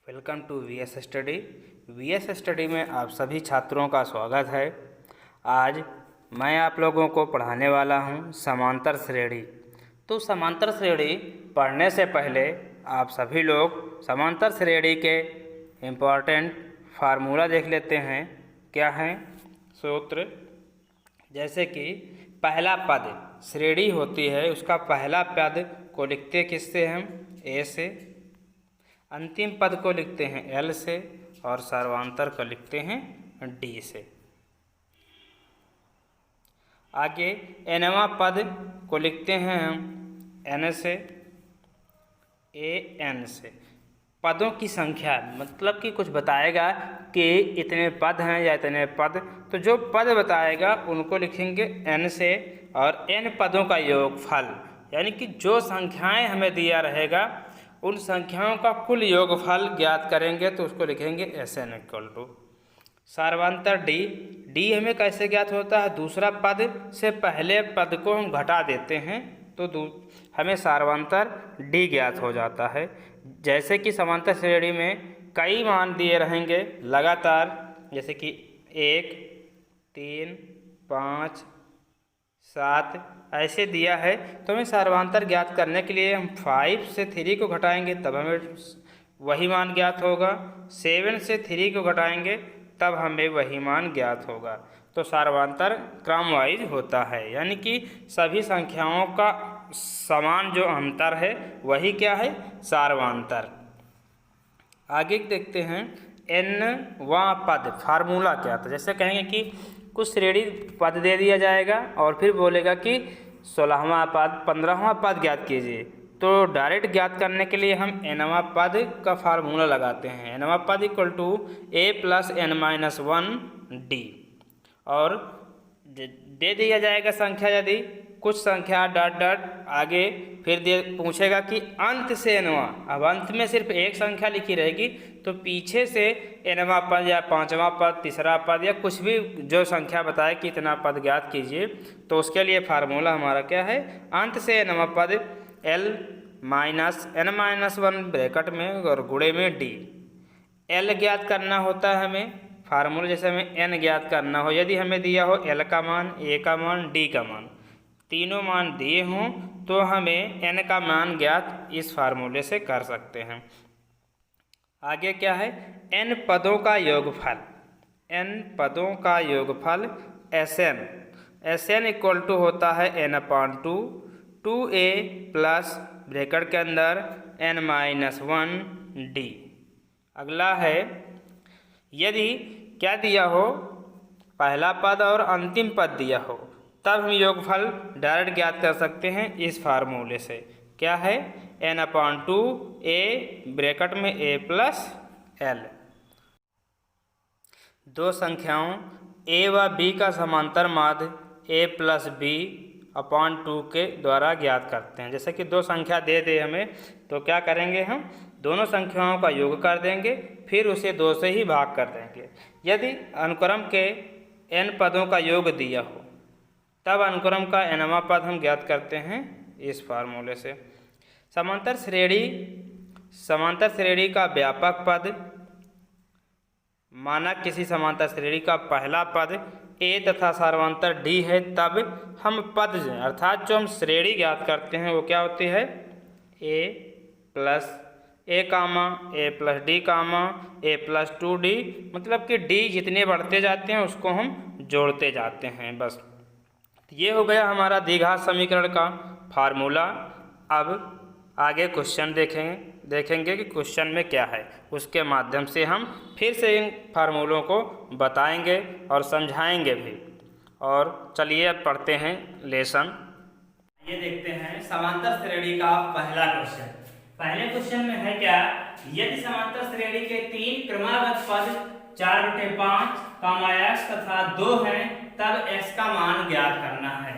Welcome to VS study. VS study में आप सभी छात्रों का स्वागत है। आज मैं आप लोगों को पढ़ाने वाला हूं समांतर श्रेणी। तो समांतर श्रेणी पढ़ने से पहले आप सभी लोग समांतर श्रेणी के इम्पॉर्टेंट फार्मूला देख लेते हैं। क्या हैं सूत्र? जैसे कि पहला पद श्रेणी होती है, उसका पहला पद को लिखते किससे? हम ए से। अंतिम पद को लिखते हैं एल से और सर्वांतर को लिखते हैं डी से। आगे एनवा पद को लिखते हैं हम एन से, ए एन से। पदों की संख्या मतलब कि कुछ बताएगा कि इतने पद हैं या इतने पद, तो जो पद बताएगा उनको लिखेंगे एन से और एन पदों का योगफल, यानी कि जो संख्याएं हमें दिया रहेगा उन संख्याओं का कुल योगफल ज्ञात करेंगे तो उसको लिखेंगे एस एन इक्वल टू सर्वांतर डी। डी हमें कैसे ज्ञात होता है? दूसरा पद से पहले पद को हम घटा देते हैं तो हमें सर्वांतर डी ज्ञात हो जाता है। जैसे कि समांतर श्रेणी में कई मान दिए रहेंगे लगातार, जैसे कि 1, 3, 5, 7 ऐसे दिया है, तो हमें सर्वांतर ज्ञात करने के लिए हम 5 से 3 को घटाएंगे तब हमें वही मान ज्ञात होगा। 7 से 3 को घटाएंगे तब हमें वही मान ज्ञात होगा। तो सर्वांतर क्रम वाइज होता है, यानी कि सभी संख्याओं का समान जो अंतर है वही क्या है? सर्वांतर। आगे देखते हैं एनवा पद फार्मूला क्या था। जैसे कहेंगे कि कुछ श्रेणी पद दे दिया जाएगा और फिर बोलेगा कि 16वां पद 15वां पद ज्ञात कीजिए, तो डायरेक्ट ज्ञात करने के लिए हम एनवा पद का फार्मूला लगाते हैं। एनवा पद equal to a plus n minus 1 d. और दे दिया जाएगा संख्या, यदि कुछ संख्या डॉट डॉट आगे फिर पूछेगा कि अंत से एनवा, अब अंत में सिर्फ एक संख्या लिखी रहेगी तो पीछे से एनवा पद या 5वां पद, तीसरा पद या कुछ भी जो संख्या बताए कि इतना पद ज्ञात कीजिए, तो उसके लिए फार्मूला हमारा क्या है? अंत से एनवा पद l minus n minus 1 bracket में और गुणे में डी। एल ज्ञात करना होता है हमें, फार्मूला जैसे हमें एन ज्ञात करना हो, यदि हमें दिया हो एल का मान, ए का मान, डी का मान, तीनों मान दिए हों तो हमें एन का मान ज्ञात इस फार्मूले से कर सकते हैं। आगे क्या है? एन पदों का योगफल। एन पदों का योगफल S N. S N equal to होता है N upon 2a plus bracket के अंदर एन माइनस 1 डी। अगला है यदि क्या दिया हो? पहला पद और अंतिम पद दिया हो तब हम योगफल डायरेक्ट ज्ञात कर सकते हैं इस फार्मूले से। क्या है? एन अपॉन 2a ब्रैकेट में a प्लस एल। दो संख्याओं a व b का समांतर माध्य a प्लस बी अपॉन 2 के द्वारा ज्ञात करते हैं। जैसे कि दो संख्या दे दे हमें, तो क्या करेंगे? हम दोनों संख्याओं का योग कर देंगे, फिर उसे 2 से ही भाग कर देंगे। यदि अनुक्रम के n पदों का योग दिया हो तब अनुक्रम का nवां पद हम ज्ञात करते हैं इस फार्मूले से। समांतर श्रेणी का व्यापक पद, माना किसी समांतर श्रेणी का पहला पद a तथा सर्वांतर d है, तब हम पद अर्थात जो हम श्रेणी ज्ञात करते हैं वो क्या होती है? a plus a comma a plus d comma a plus 2d, मतलब कि d जितने बढ़ते जाते हैं उसको हम जोड़ते जाते हैं। बस ये हो गया हमारा द्विघात समीकरण का फार्मूला। अब आगे क्वेश्चन देखेंगे कि क्वेश्चन में क्या है, उसके माध्यम से हम फिर से इन फार्मूलों को बताएंगे और समझाएंगे भी। और चलिए अब पढ़ते हैं लेसन। ये देखते हैं समांतर श्रेणी का पहला क्वेश्चन। पहले क्वेश्चन में है क्या? यदि समांतर श्रेणी के 3 क्रमागत पद 4/5 x तथा 2 हैं तब x का मान ज्ञात करना है।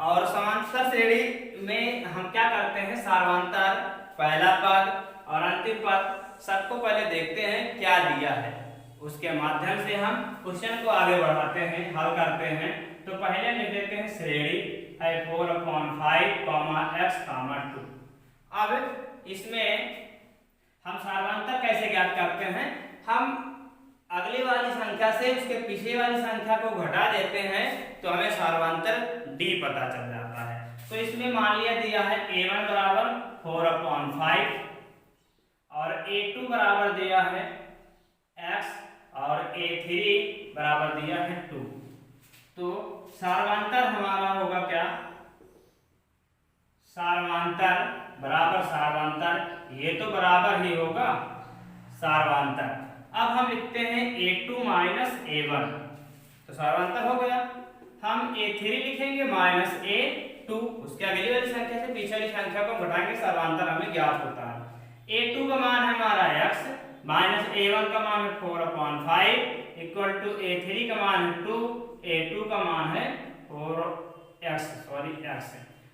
और समांतर श्रेणी में हम क्या करते हैं? सर्वांतर, पहला पद और अंतिम पद सबको पहले देखते हैं क्या दिया है, उसके माध्यम से हम क्वेश्चन को आगे बढ़ाते हैं, हल करते हैं। तो पहले लिख देते हैं श्रेणी है 4/5 x, 2। अब इसमें हम सर्वांतर कैसे कैसे ज्ञात करते हैं, हम अगली वाली संख्या से उसके पीछे वाली संख्या को घटा देते हैं तो हमें सार्वंतर d पता चल जाता है। तो इसमें मान लिया दिया है a1 बराबर 4/5 और a2 बराबर दिया है x और a3 बराबर दिया है 2। तो सार्वंतर हमारा होगा क्या, सार्वंतर बराबर सार्वंतर, ये तो बराबर ही होगा सार्वंतर। अब हम लिखते हैं a2 माइनस a1, तो सार्वंतर हो गया। हम a3 लिखेंगे माइनस a2, उसके अगली वाली संख्या से पीछे वाली संख्या को घटाएंगे, सार्वंतर हमें ज्ञात होता है। a2 का मान है हमारा x माइनस a1 का मान है 4/5 इक्वल टू a3 का मान है 2, a2 का मान है 4x।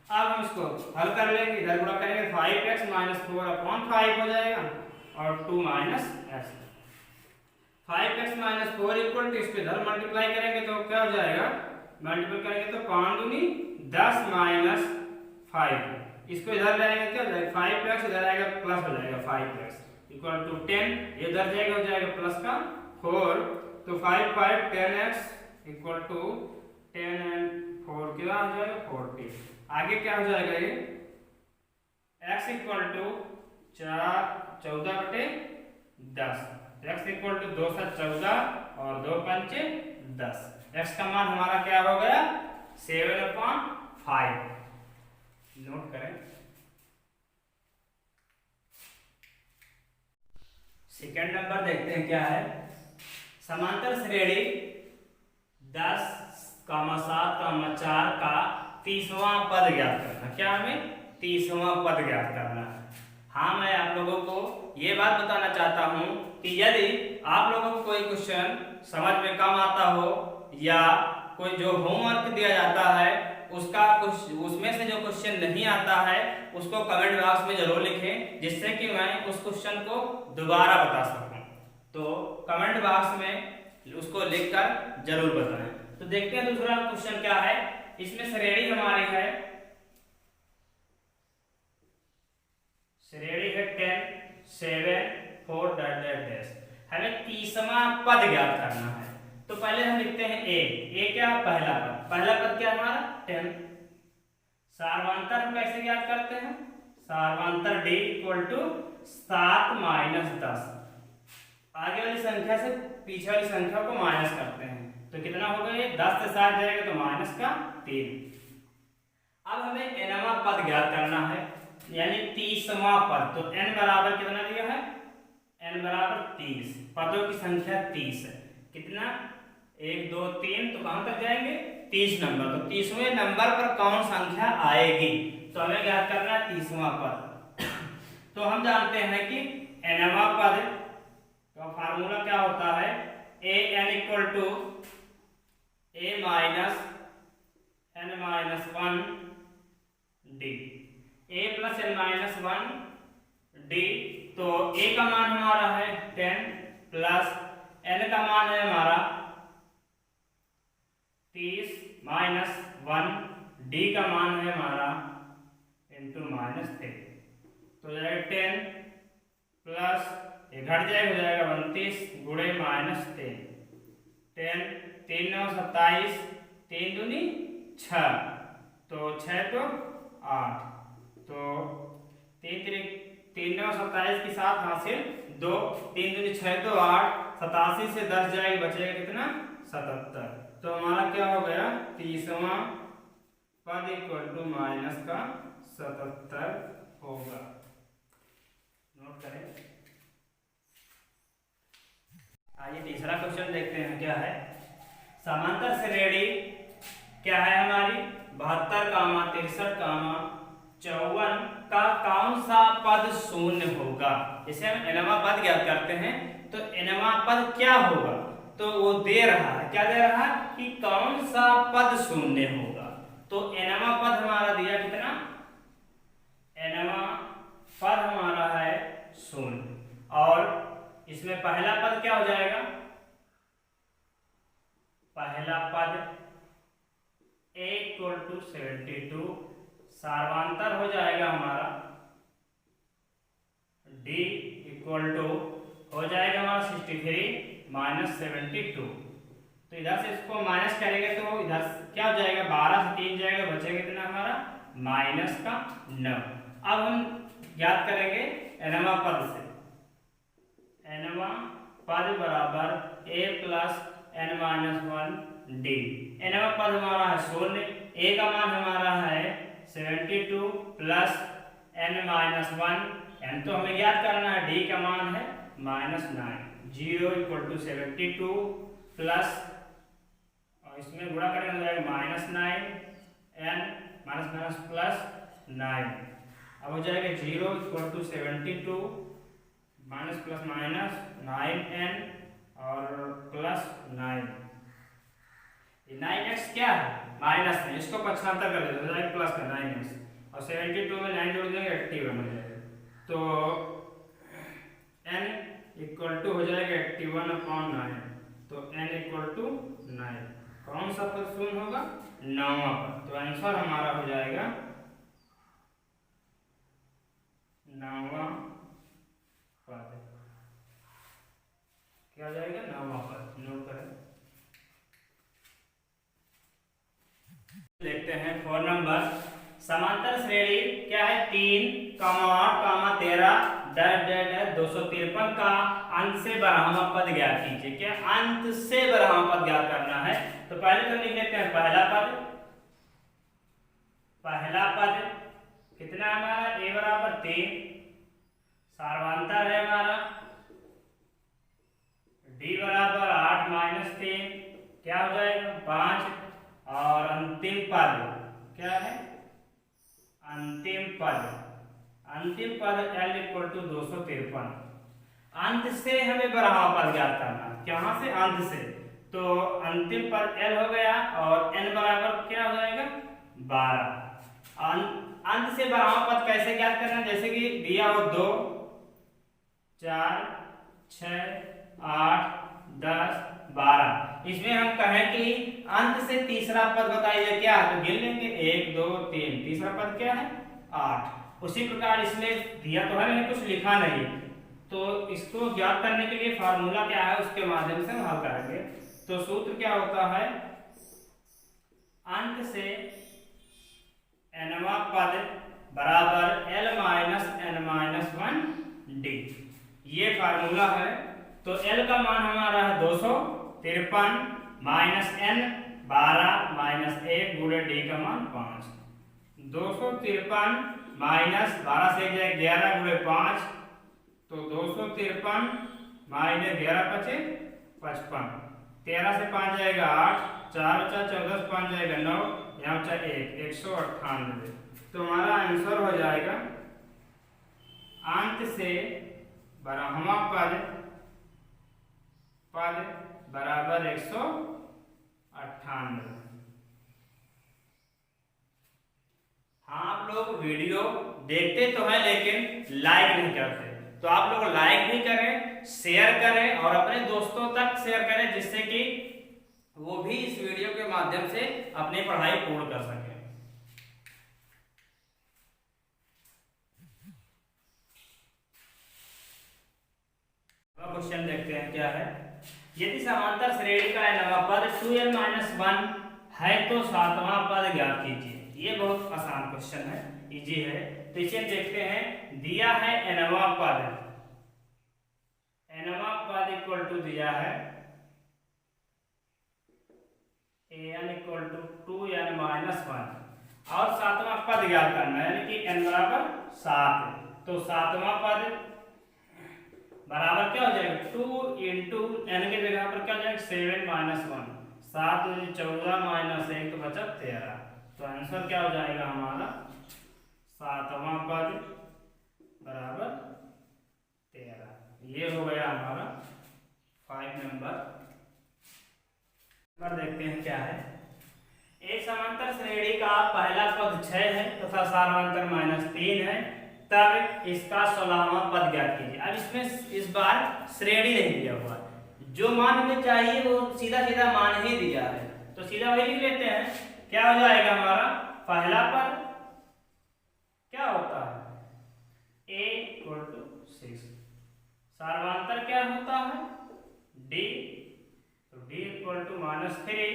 अब हम इसको हल कर लेंगे, इधर गुणा करेंगे 5x माइनस 4/5 हो जाएगा और 2 minus x। 5x minus 4 equal to इसको इधर मल्टीप्लाई करेंगे तो क्या हो जाएगा, मल्टीप्लाई करेंगे तो 5 दूनी 10 माइनस 5, इसको इधर लाएंगे क्या हो जाएगा 5x, इधर आएगा प्लस हो जाएगा 5x इक्वल टू 10, ये उधर जाएगा हो जाएगा प्लस का 4, तो 5 5 10x इक्वल टू 10 एंड 4 क्या हो जाएगा 40। आगे क्या हो जाएगा ये x equal to 14/10, x equal to 2 से 14 और 2 पंचे 10। x का मान हमारा क्या हो गया 7/5। नोट करें। सेकंड नंबर देखते हैं क्या है, समांतर श्रेणी 10, 7, 4 का 30वां पद ज्ञात करना। क्या हमें 30वां पद ज्ञात करना है। हाँ, मैं आप लोगों को ये बात बताना चाहता हूँ कि यदि आप लोगों को कोई क्वेश्चन समझ में कम आता हो या कोई जो होमवर्क दिया जाता है उसका कुछ उसमें से जो क्वेश्चन नहीं आता है उसको कमेंट बॉक्स में जरूर लिखें, जिससे कि मैं उस क्वेश्चन को दोबारा बता सकूं। तो कमेंट बॉक्स में उसको लिखकर जरूर बताएं। तो देखते हैं दूसरा क्वेश्चन क्या है। इसमें श्रेणी हमारी है, श्रेणी है 10, 7, 4 डैश। हमें 30वां पद ज्ञात करना है। तो पहले हम लिखते हैं ए क्या पहला पद क्या हमारा 10। सार्वंतर हम कैसे ज्ञात करते हैं, सार्वंतर d इक्वल टू 7 माइनस 10, आगे वाली संख्या से पीछे वाली संख्या को माइनस करते हैं तो कितना होगा ये 10 से 7 जाएगा तो माइनस का 3। अब हमें nवां पद ज्ञात करना है यानी 30वां पद। तो n बराबर कितना दिया है, n बराबर 30, पदों की संख्या 30 है। कितना 1 2 3, तो कहां तक जाएंगे 30 नंबर। तो 30वें नंबर पर कौन संख्या आएगी, तो हमें ज्ञात करना है 30वां पद। तो हम जानते हैं कि nवां पद का फार्मूला क्या होता है, an equal to a minus n minus 1 d, a plus n minus 1 d। तो a का मान हमारा है 10 प्लस n का मान है हमारा 30 माइनस 1, d का मान है हमारा इंटू माइनस 3। तो जाएगा 10 प्लस ये घट जाएगा हो जाएगा 29 गुणे माइनस 3, 10 3 9 27, 3 दूनी 6, तो 6 तो 8, तो 3 9 27 के साथ हासिल 2, 3 दूनी 6 तो 8, 87 से 10 जाएगा बचेगा कितना 77। तो हमारा क्या हो गया 30वां पद इक्वल टू माइनस का 77 होगा। नोट करें। आइए तीसरा क्वेश्चन देखते हैं क्या है। समांतर श्रेणी क्या है हमारी 72, 63, 54 का कौन सा पद शून्य होगा। जैसे हम nवां पद ज्ञात करते हैं तो nवां पद क्या होगा, तो वो दे रहा है, क्या दे रहा है कि कौन सा पद शून्य होगा। तो nवां पद हमारा दिया कितना, nवां पद हमारा है शून्य और इसमें पहला पद क्या हो जाएगा, पहला पद a इक्वल टू 72, सार्वंतर हो जाएगा हमारा d इक्वल टू 63 माइनस 72। तो इधर से इसको माइनस करेंगे तो इधर क्या हो जाएगा, 12 से 3 जाएगा, बचेगा कितना हमारा माइनस का 9। अब हम याद करेंगे nवां पद से, nवां पद बराबर a plus n minus 1 d। nवां पद हमारा है 0, a का मान हमारा है 72 प्लस n माइनस 1, n तो हमें याद करना है, d का मान है माइनस 9। 0 इक्वल टू 72 प्लस, और इसमें गुणा करेंगे हो जाएगा minus 9 n minus minus plus 9। अब हो जाएगा 0 equal to 72 minus plus minus 9n और प्लस 9। 9x क्या है माइनस में, इसको पक्षांतर कर देते हो जाएगा प्लस का 9x, और 72 में 9 जोड़ देंगे 81 हो जाएगा। तो n इक्वल टू हो जाएगा 81/9, तो n इक्वल टू 9। कौन सा पद शून्य होगा, 9वां पद। तो आंसर हमारा हो जाएगा 9वां पद। क्या हो जाएगा 9वां पद, नोट करें। देखते हैं 4 नंबर, समांतर श्रेणी क्या है 3, 8, 13 253 का अंत से 12वां पद ज्ञात कीजिए। क्या अंत से 12वां पद ज्ञात करना है, तो पहले तो लिख लेते हैं पहला पद। पहला पद कितना हमारा a बराबर 3, सार्वधातर है हमारा d बराबर 8 माइनस 3, क्या हो जाएगा 5, और अंतिम पद क्या है, अंतिम पद l इक्वल टू 253। अंत से हमें 12वां पद ज्ञात करना है, कहां से, अंत से। तो अंतिम पद l हो गया, और n बराबर क्या हो जाएगा 12। अंत से 12वां पद कैसे ज्ञात करना है, जैसे कि दिया हो 2, 4, 6, 8, 10, 12। इसमें हम कहें कि अंत से तीसरा पद बताइए क्या है, तो गिन लेंगे 1, 2, 3, तीसरा पद क्या है 8। उसी प्रकार इसमें दिया तो है नहीं, कुछ लिखा नहीं, तो इसको ज्ञात करने के लिए फार्मूला क्या है उसके माध्यम से हम हल करेंगे। तो सूत्र क्या होता है, अंत से nवां पद बराबर l minus n minus 1 d, ये फार्मूला है। तो l का मान हमारा है 253 माइनस n 12 माइनस 1 गुणे d का मान 5। 253 माइनस 12 से 11 गुणे 5, तो 253 माइनस 11 बचे 55, 13 से 5 जाएगा 8, 4 बचा 14 से 5 जाएगा 9, यहाँ बचा 1, 198। तो हमारा आंसर हो जाएगा अंत से 12वां पद बराबर 198। हाँ, आप लोग वीडियो देखते तो हैं लेकिन लाइक नहीं करते, तो आप लोग लाइक भी करें, शेयर करें और अपने दोस्तों तक शेयर करें, जिससे कि वो भी इस वीडियो के माध्यम से अपनी पढ़ाई पूर्ण कर सकें। क्वेश्चन देखते हैं क्या है, यदि समांतर श्रेणी का nवां पद 2n-1 है तो 7वां पद ज्ञात कीजिए। ये बहुत आसान क्वेश्चन है, इजी है। तो इसे देखते हैं, दिया है nवां पद इक्वल टू दिया है an इक्वल टू 2n-1 और 7वां पद ज्ञात करना है, यानी कि n बराबर 7। तो 7वां पद बराबर क्या हो जाएगा 2 इंटू n के जगह पर क्या हो जाएगा 7 माइनस 1, 7 14 माइनस 1 तो बचा 13। तो आंसर क्या हो जाएगा हमारा 7वां पद बराबर 13। ये हो गया हमारा 5 नंबर। देखते हैं क्या है, एक समांतर श्रेणी का पहला पद 6 है तथा सार्वधातर -3 है, तब इसका 16वां पद ज्ञात कीजिए। अब इसमें इस बार श्रेणी नहीं दिया हुआ, जो मान हमें चाहिए वो सीधा सीधा मान ही दिया है, तो सीधा वही लिख लेते हैं। क्या हो जाएगा हमारा पहला पद क्या होता है a = 6, सार्वधातर क्या होता है डी, तो डी इक्वल टू -3।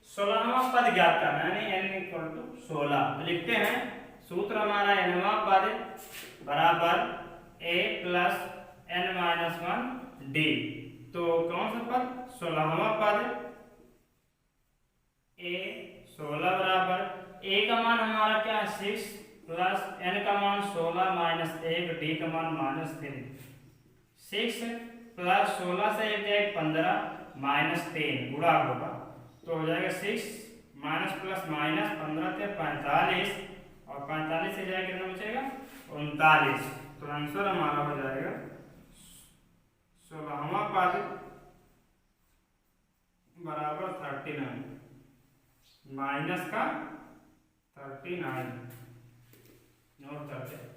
16वां पद ज्ञात करना है, यानी n इक्वल टू 16। तो लिखते हैं सूत्र हमारा nवां पद बराबर a प्लस n-1 डी। तो कौन सा पद? 16वां पद a 16 बराबर a का मान हमारा क्या है 6 प्लस n का मान 16 माइनस 1 d का मान -3। 6 प्लस 16 से 1 जाए 15 माइनस 3 गुणा होगा, तो हो जाएगा 6 माइनस प्लस माइनस 15 से 45 और 45 से जाए कितना बचेगा 39। तो आंसर हमारा हो जाएगा 16वां पद बराबर 39 माइनस का 39 नोट करते हैं।